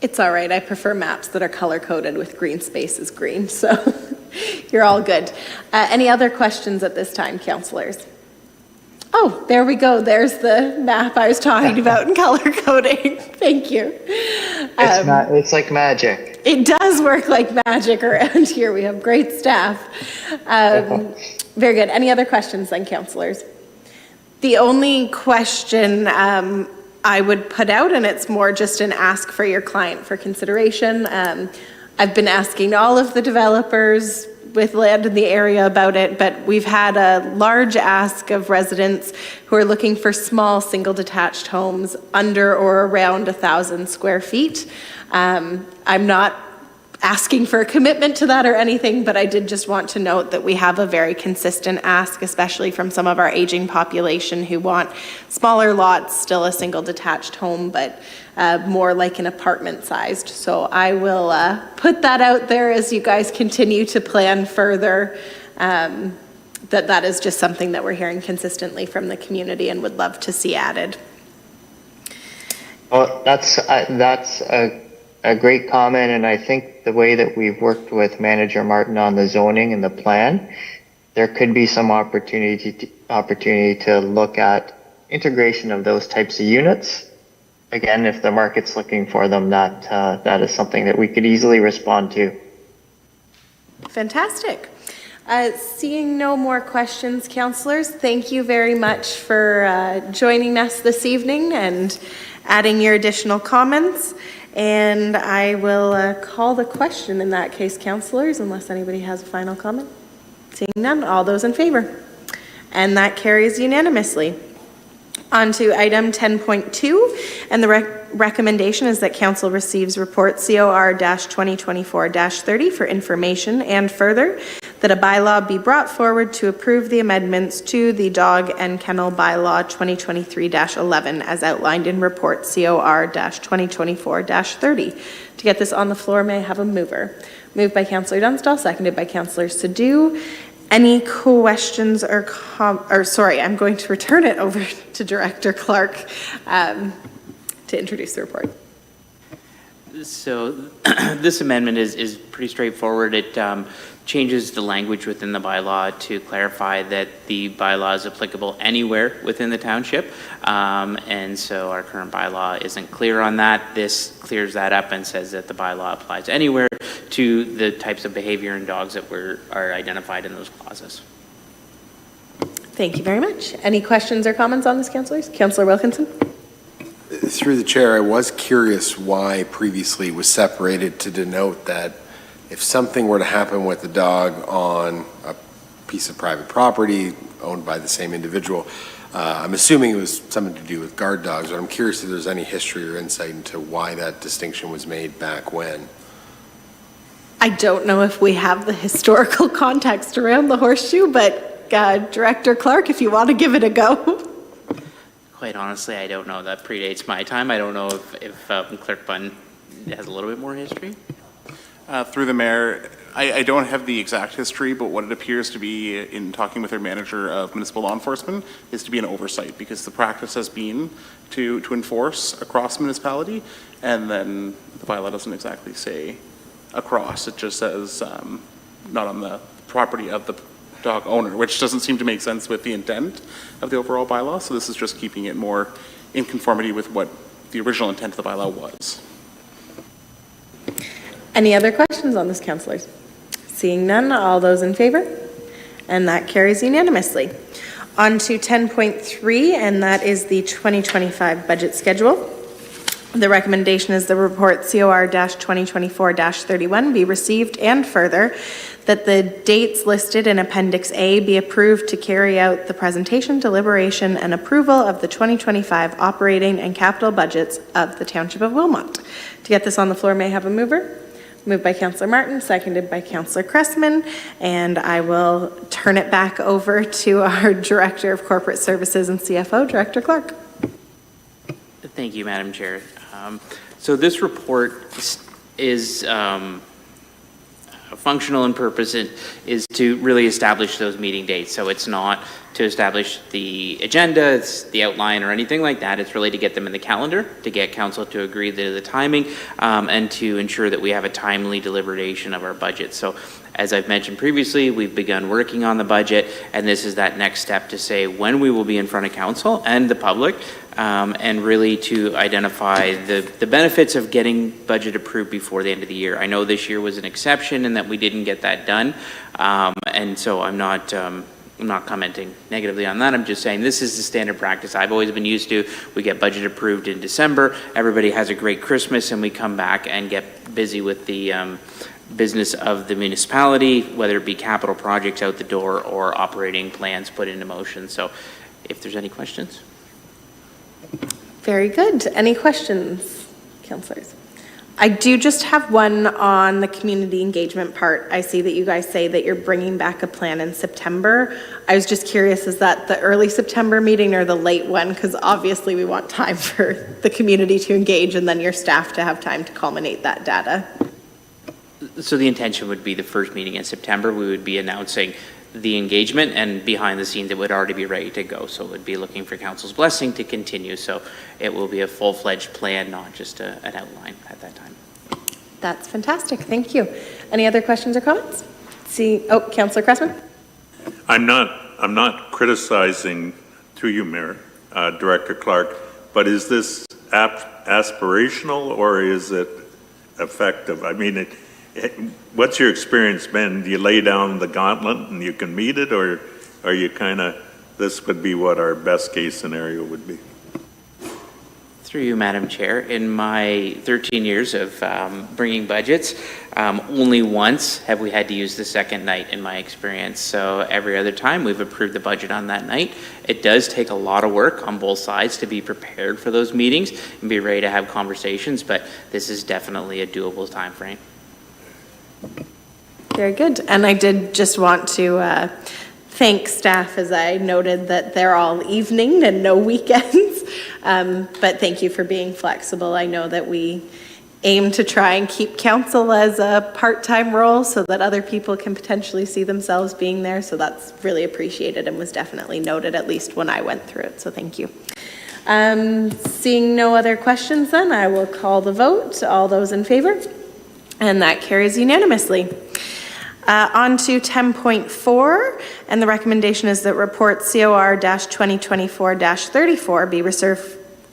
It's all right. I prefer maps that are color-coded with green spaces green, so you're all good. Any other questions at this time, councillors? Oh, there we go. There's the map I was talking about in color coding. Thank you. It's like magic. It does work like magic around here. We have great staff. Very good. Any other questions then, councillors? The only question I would put out, and it's more just an ask for your client for consideration. I've been asking all of the developers with land in the area about it, but we've had a large ask of residents who are looking for small single detached homes under or around 1,000 square feet. I'm not asking for a commitment to that or anything, but I did just want to note that we have a very consistent ask, especially from some of our aging population who want smaller lots, still a single detached home, but more like an apartment sized. So I will put that out there as you guys continue to plan further. That is just something that we're hearing consistently from the community and would love to see added. Well, that's a great comment, and I think the way that we've worked with Manager Martin on the zoning and the plan, there could be some opportunity to look at integration of those types of units. Again, if the market's looking for them, that is something that we could easily respond to. Fantastic. Seeing no more questions, councillors, thank you very much for joining us this evening and adding your additional comments. And I will call the question in that case, councillors, unless anybody has a final comment. Seeing none, all those in favor? And that carries unanimously. On to item 10.2, and the recommendation is that council receives report COR-2024-30 for information, and further, that a bylaw be brought forward to approve the amendments to the Dog and Kennel Bylaw 2023-11 as outlined in report COR-2024-30. To get this on the floor, may I have a mover? Moved by Councillor Dunstall, seconded by Councillor Sadhu. Any questions or I'm going to return it over to Director Clark to introduce the report. So this amendment is pretty straightforward. It changes the language within the bylaw to clarify that the bylaw is applicable anywhere within the township. And so our current bylaw isn't clear on that. This clears that up and says that the bylaw applies anywhere to the types of behavior in dogs that are identified in those clauses. Thank you very much. Any questions or comments on this, councillors? Councillor Wilkinson? Through the chair, I was curious why previously it was separated to denote that if something were to happen with the dog on a piece of private property owned by the same individual, I'm assuming it was something to do with guard dogs, but I'm curious if there's any history or insight into why that distinction was made back when. I don't know if we have the historical context around the horseshoe, but Director Clark, if you want to give it a go. Quite honestly, I don't know. That predates my time. I don't know if Clerk Bunn has a little bit more history. Through the mayor, I don't have the exact history, but what it appears to be in talking with our manager of municipal law enforcement is to be an oversight, because the practice has been to enforce across municipality, and then the bylaw doesn't exactly say across. It just says not on the property of the dog owner, which doesn't seem to make sense with the intent of the overall bylaw. So this is just keeping it more in conformity with what the original intent of the bylaw was. Any other questions on this, councillors? Seeing none, all those in favor? And that carries unanimously. On to 10.3, and that is the 2025 budget schedule. The recommendation is the report COR-2024-31 be received, and further, that the dates listed in Appendix A be approved to carry out the presentation, deliberation, and approval of the 2025 operating and capital budgets of the Township of Wilmot. To get this on the floor, may I have a mover? Moved by Councillor Martin, seconded by Councillor Cressman, and I will turn it back over to our Director of Corporate Services and CFO, Director Clark. Thank you, Madam Chair. So this report is functional in purpose. It is to really establish those meeting dates. So it's not to establish the agenda, it's the outline or anything like that. It's really to get them in the calendar, to get council to agree to the timing, and to ensure that we have a timely deliberation of our budget. So as I've mentioned previously, we've begun working on the budget, and this is that next step to say when we will be in front of council and the public, and really to identify the benefits of getting budget approved before the end of the year. I know this year was an exception in that we didn't get that done, and so I'm not commenting negatively on that. I'm just saying this is the standard practice I've always been used to. We get budget approved in December, everybody has a great Christmas, and we come back and get busy with the business of the municipality, whether it be capital projects out the door or operating plans put into motion. So if there's any questions. Very good. Any questions, councillors? I do just have one on the community engagement part. I see that you guys say that you're bringing back a plan in September. I was just curious, is that the early September meeting or the late one? Because obviously we want time for the community to engage and then your staff to have time to culminate that data. So the intention would be the first meeting in September. We would be announcing the engagement, and behind the scenes it would already be ready to go. So it would be looking for council's blessing to continue. So it will be a full-fledged plan, not just an outline at that time. That's fantastic. Thank you. Any other questions or comments? Councillor Cressman? I'm not criticizing, through you, Mayor, Director Clark, but is this aspirational or is it effective? I mean, What's your experience been? Do you lay down the gauntlet and you can meet it, or are you kind of, this would be what our best case scenario would be? Through you, Madam Chair, in my 13 years of bringing budgets, only once have we had to use the second night in my experience. So every other time we've approved the budget on that night. It does take a lot of work on both sides to be prepared for those meetings and be ready to have conversations, but this is definitely a doable timeframe. Very good. And I did just want to thank staff, as I noted that they're all evening and no weekends. But thank you for being flexible. I know that we aim to try and keep council as a part-time role so that other people can potentially see themselves being there. So that's really appreciated and was definitely noted, at least when I went through it. So thank you. Seeing no other questions, then I will call the vote. All those in favor? And that carries unanimously. On to 10.4, and the recommendation is that report COR-2024-34 be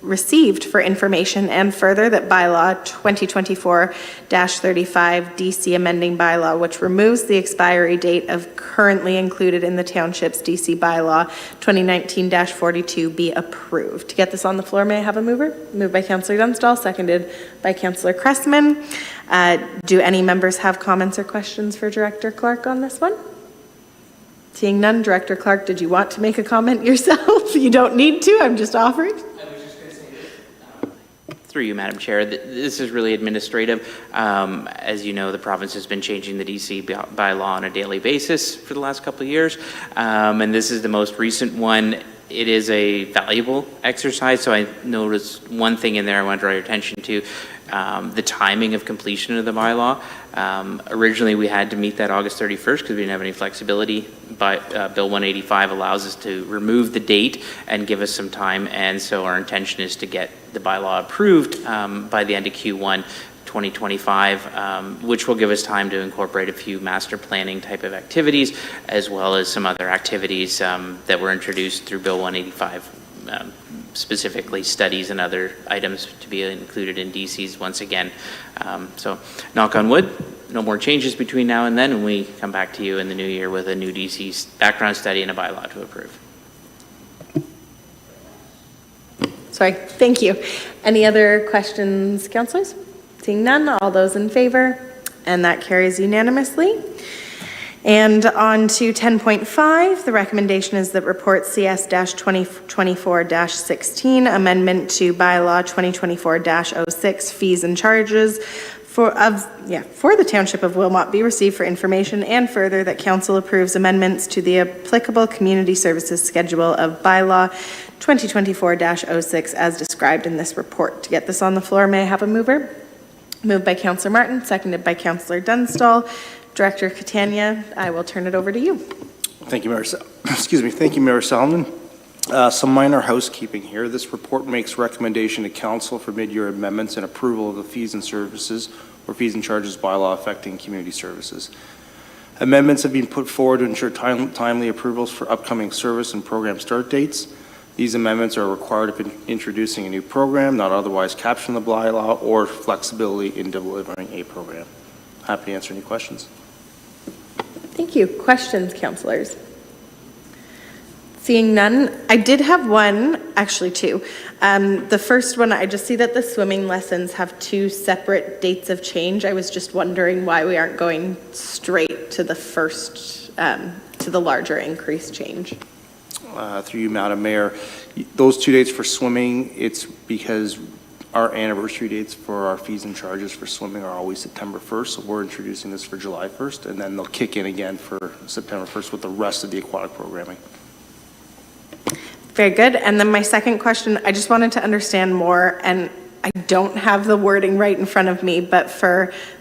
received for information, and further that bylaw 2024-35 DC amending bylaw, which removes the expiry date of currently included in the township's DC bylaw 2019-42 be approved. To get this on the floor, may I have a mover? Moved by Councillor Dunstall, seconded by Councillor Cressman. Do any members have comments or questions for Director Clark on this one? Seeing none, Director Clark, did you want to make a comment yourself? You don't need to, I'm just offering. Through you, Madam Chair, this is really administrative. As you know, the province has been changing the DC bylaw on a daily basis for the last couple of years, and this is the most recent one. It is a valuable exercise, so I noticed one thing in there I want to draw your attention to, the timing of completion of the bylaw. Originally, we had to meet that August 31st because we didn't have any flexibility, but Bill 185 allows us to remove the date and give us some time, and so our intention is to get the bylaw approved by the end of Q1 2025, which will give us time to incorporate a few master planning type of activities, as well as some other activities that were introduced through Bill 185, specifically studies and other items to be included in DCs once again. So knock on wood, no more changes between now and then, and we come back to you in the new year with a new DC background study and a bylaw to approve. Sorry, thank you. Any other questions, councillors? Seeing none, all those in favor, and that carries unanimously. And on to 10.5, the recommendation is that report CS-2024-16, amendment to bylaw 2024-06, fees and charges for the Township of Wilmot be received for information, and further that council approves amendments to the applicable community services schedule of bylaw 2024-06 as described in this report. To get this on the floor, may I have a mover? Moved by Councillor Martin, seconded by Councillor Dunstall. Director Catania, I will turn it over to you. Thank you, Mayor. Thank you, Mayor Salmon. Some minor housekeeping here. This report makes recommendation to council for mid-year amendments and approval of the fees and services or fees and charges bylaw affecting community services. Amendments have been put forward to ensure timely approvals for upcoming service and program start dates. These amendments are required if introducing a new program, not otherwise captured in the bylaw, or flexibility in delivering a program. Happy to answer any questions. Thank you. Questions, councillors? Seeing none, I did have one, actually two. The first one, I just see that the swimming lessons have two separate dates of change. I was just wondering why we aren't going straight to the first, to the larger increase change. Through you, Madam Mayor, those 2 dates for swimming, it's because our anniversary dates for our fees and charges for swimming are always September 1st, so we're introducing this for July 1st, and then they'll kick in again for September 1st with the rest of the aquatic programming. Very good. And then my second question, I just wanted to understand more, and I don't have the wording right in front of me, but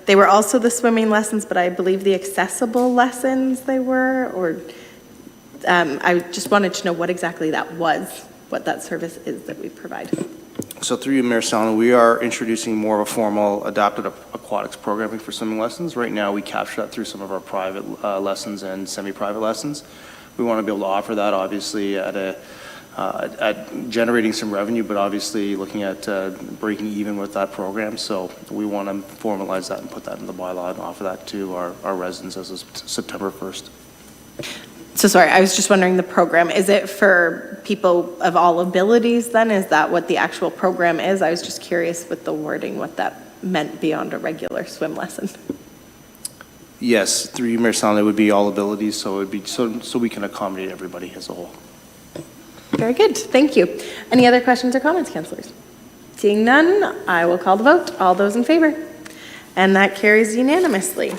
they were also the swimming lessons, but I believe the accessible lessons they were, or I just wanted to know what exactly that was, what that service is that we provide. So through you, Mayor Salmon, we are introducing more of a formal adapted aquatics programming for swimming lessons. Right now, we capture that through some of our private lessons and semi-private lessons. We want to be able to offer that, obviously, at a at generating some revenue, but obviously looking at breaking even with that program. So we want to formalize that and put that in the bylaw and offer that to our residents as of September 1st. So sorry, I was just wondering the program, is it for people of all abilities then? Is that what the actual program is? I was just curious with the wording, what that meant beyond a regular swim lesson. Yes, through you, Mayor Sallin, it would be all abilities, so it would be so we can accommodate everybody as a whole. Very good, thank you. Any other questions or comments, councillors? Seeing none, I will call the vote. All those in favor? And that carries unanimously.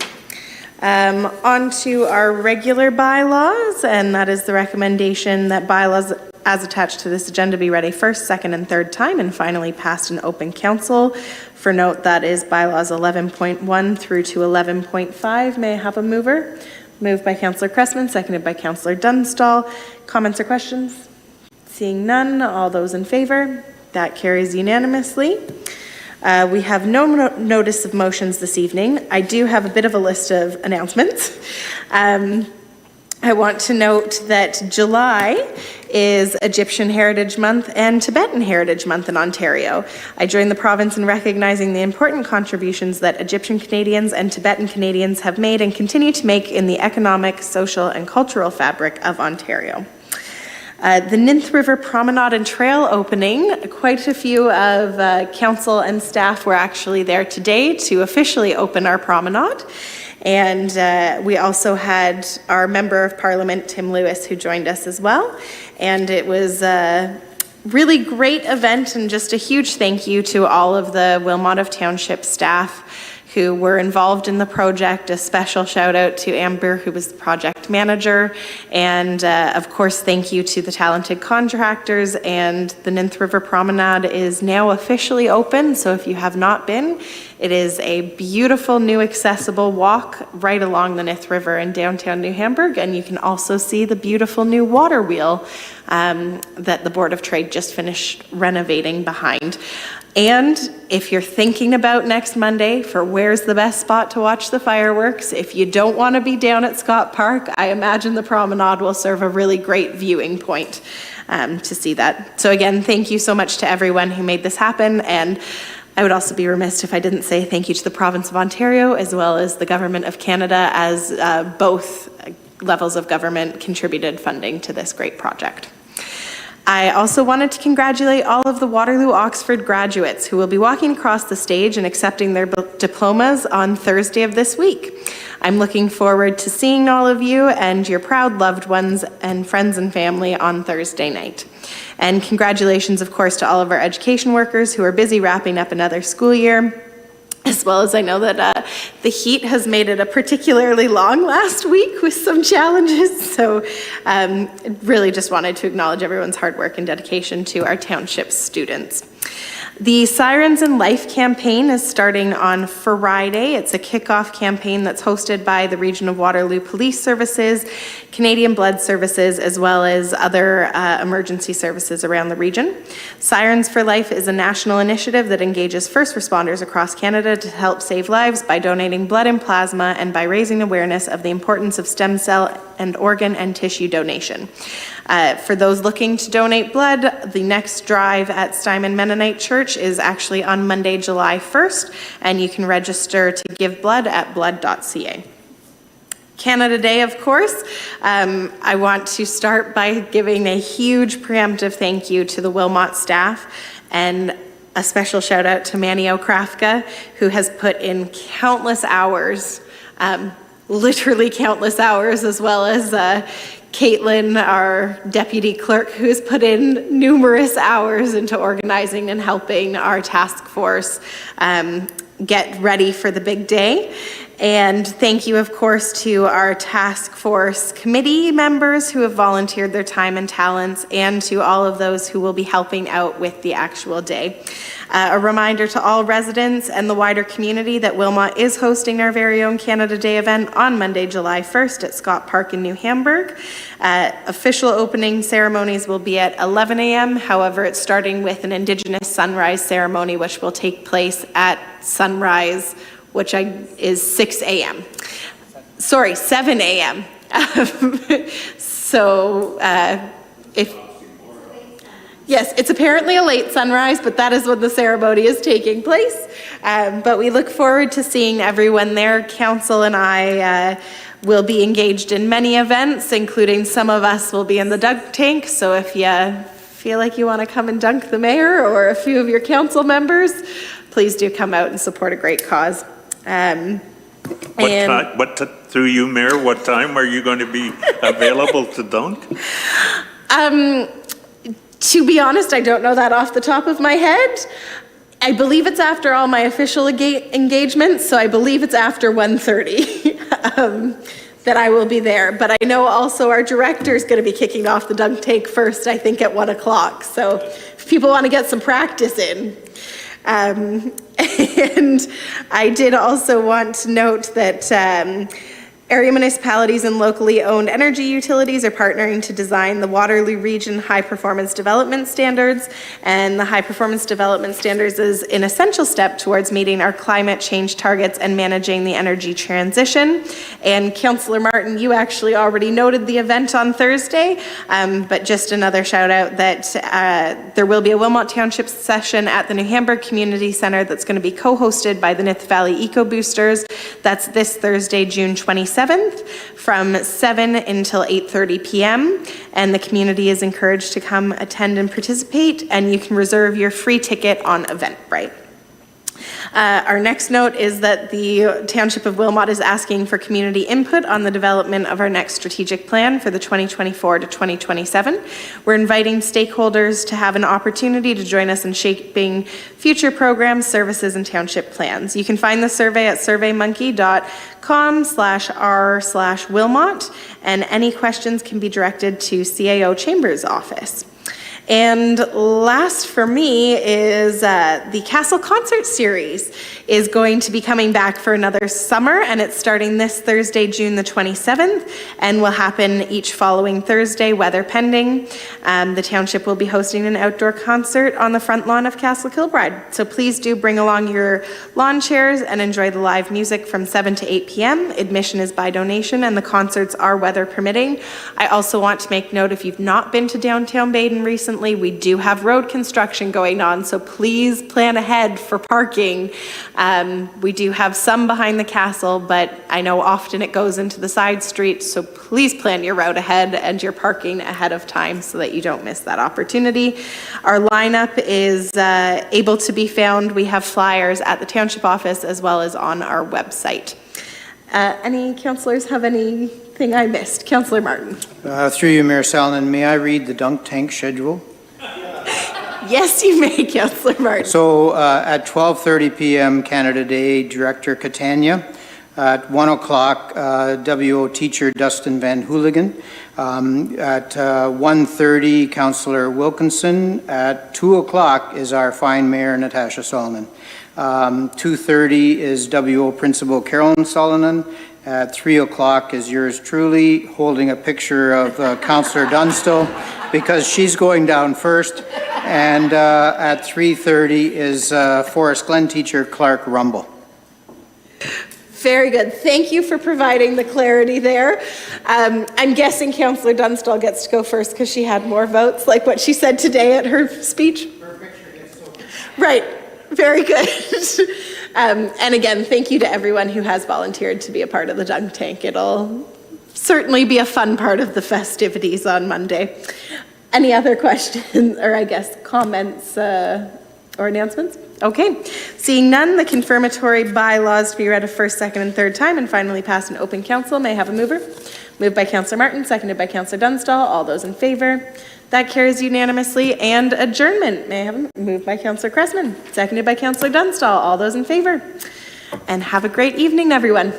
On to our regular bylaws, and that is the recommendation that bylaws as attached to this agenda be read a first, second, and third time, and finally passed in open council. For note, that is bylaws 11.1 through to 11.5. May I have a mover? Moved by Councillor Cressman, seconded by Councillor Dunstall. Comments or questions? Seeing none, all those in favor? That carries unanimously. We have no notice of motions this evening. I do have a bit of a list of announcements. I want to note that July is Egyptian Heritage Month and Tibetan Heritage Month in Ontario. I join the province in recognizing the important contributions that Egyptian Canadians and Tibetan Canadians have made and continue to make in the economic, social, and cultural fabric of Ontario. The Ninth River Promenade and Trail opening, quite a few of council and staff were actually there today to officially open our promenade. And we also had our Member of Parliament, Tim Lewis, who joined us as well. And it was a really great event, and just a huge thank you to all of the Wilmot of Township staff who were involved in the project. A special shout out to Amber, who was the project manager. And of course, thank you to the talented contractors. And the Ninth River Promenade is now officially open. So if you have not been, it is a beautiful new accessible walk right along the Ninth River in downtown New Hamburg. And you can also see the beautiful new water wheel that the Board of Trade just finished renovating behind. And if you're thinking about next Monday for where's the best spot to watch the fireworks, if you don't want to be down at Scott Park, I imagine the promenade will serve a really great viewing point to see that. So again, thank you so much to everyone who made this happen. And I would also be remiss if I didn't say thank you to the province of Ontario as well as the government of Canada, as both levels of government contributed funding to this great project. I also wanted to congratulate all of the Waterloo Oxford graduates who will be walking across the stage and accepting their diplomas on Thursday of this week. I'm looking forward to seeing all of you and your proud loved ones and friends and family on Thursday night. And congratulations, of course, to all of our education workers who are busy wrapping up another school year. As well as I know that the heat has made it a particularly long last week with some challenges. So really just wanted to acknowledge everyone's hard work and dedication to our township students. The Sirens in Life campaign is starting on Friday. It's a kickoff campaign that's hosted by the Region of Waterloo Police Services, Canadian Blood Services, as well as other emergency services around the region. Sirens for Life is a national initiative that engages first responders across Canada to help save lives by donating blood and plasma and by raising awareness of the importance of stem cell and organ and tissue donation. For those looking to donate blood, the next drive at Steinman Mennonite Church is actually on Monday, July 1st, and you can register to give blood at blood.ca. Canada Day, of course. I want to start by giving a huge preemptive thank you to the Wilmot staff, and a special shout out to Manny Okrafka, who has put in countless hours, literally countless hours, as well as Caitlin, our deputy clerk, who's put in numerous hours into organizing and helping our task force get ready for the big day. And thank you, of course, to our task force committee members who have volunteered their time and talents, and to all of those who will be helping out with the actual day. A reminder to all residents and the wider community that Wilmot is hosting our very own Canada Day event on Monday, July 1st at Scott Park in New Hamburg. Official opening ceremonies will be at 11 a.m. However, it's starting with an Indigenous sunrise ceremony, which will take place at sunrise, which is 6 a.m. Sorry, 7 a.m. So if Yes, it's apparently a late sunrise, but that is when the ceremony is taking place. But we look forward to seeing everyone there. Council and I will be engaged in many events, including some of us will be in the dunk tank. So if you feel like you want to come and dunk the mayor or a few of your council members, please do come out and support a great cause. Through you, Mayor, what time are you going to be available to dunk? To be honest, I don't know that off the top of my head. I believe it's after all my official engagements, so I believe it's after 1:30 that I will be there. But I know also our director is going to be kicking off the dunk tank first, I think at 1 o'clock. So if people want to get some practice in. And I did also want to note that area municipalities and locally owned energy utilities are partnering to design the Waterloo Region High Performance Development Standards. And the High Performance Development Standards is an essential step towards meeting our climate change targets and managing the energy transition. And Councillor Martin, you actually already noted the event on Thursday, but just another shout out that there will be a Wilmot Township session at the New Hamburg Community Centre that's going to be co-hosted by the Nith Valley Eco Boosters. That's this Thursday, June 27th. From 7 until 8:30 p.m. And the community is encouraged to come attend and participate, and you can reserve your free ticket on Eventbrite. Our next note is that the Township of Wilmot is asking for community input on the development of our next strategic plan for the 2024 to 2027. We're inviting stakeholders to have an opportunity to join us in shaping future programs, services, and township plans. You can find the survey at surveymonkey.com/r/Wilmot, and any questions can be directed to CAO Chambers office. And last for me is the Castle Concert Series is going to be coming back for another summer, and it's starting this Thursday, June the 27th, and will happen each following Thursday, weather pending. The township will be hosting an outdoor concert on the front lawn of Castle Kilbride. So please do bring along your lawn chairs and enjoy the live music from 7 to 8 p.m. Admission is by donation, and the concerts are weather permitting. I also want to make note, if you've not been to downtown Baden recently, we do have road construction going on, so please plan ahead for parking. We do have some behind the castle, but I know often it goes into the side streets, so please plan your route ahead and your parking ahead of time so that you don't miss that opportunity. Our lineup is able to be found. We have flyers at the township office as well as on our website. Any councillors have anything I missed? Councillor Martin. Through you, Mayor Salonen, may I read the dunk tank schedule? Yes, you may, Councillor Martin. So at 12:30 p.m. Canada Day, Director Catania. At 1 o'clock, WO teacher Dustin Van Hooligan. At 1:30, Councillor Wilkinson. At 2 o'clock is our fine Mayor Natasha Salonen. 2:30 is WO Principal Carolyn Salonen. At 3 o'clock is yours truly, holding a picture of Councillor Dunstall because she's going down first. And at 3:30 is Forest Glen teacher Clark Rumble. Very good. Thank you for providing the clarity there. I'm guessing Councillor Dunstall gets to go first because she had more votes, like what she said today at her speech. Her picture gets so Right. Very good. And again, thank you to everyone who has volunteered to be a part of the dunk tank. It'll certainly be a fun part of the festivities on Monday. Any other questions or I guess comments or announcements? Okay. Seeing none, the confirmatory bylaws to be read a first, second, and third time and finally passed in open council. May I have a mover? Moved by Councillor Martin, seconded by Councillor Dunstall. All those in favor? That carries unanimously. And adjournment. May I have a moved by Councillor Cressman, seconded by Councillor Dunstall. All those in favor? And have a great evening, everyone.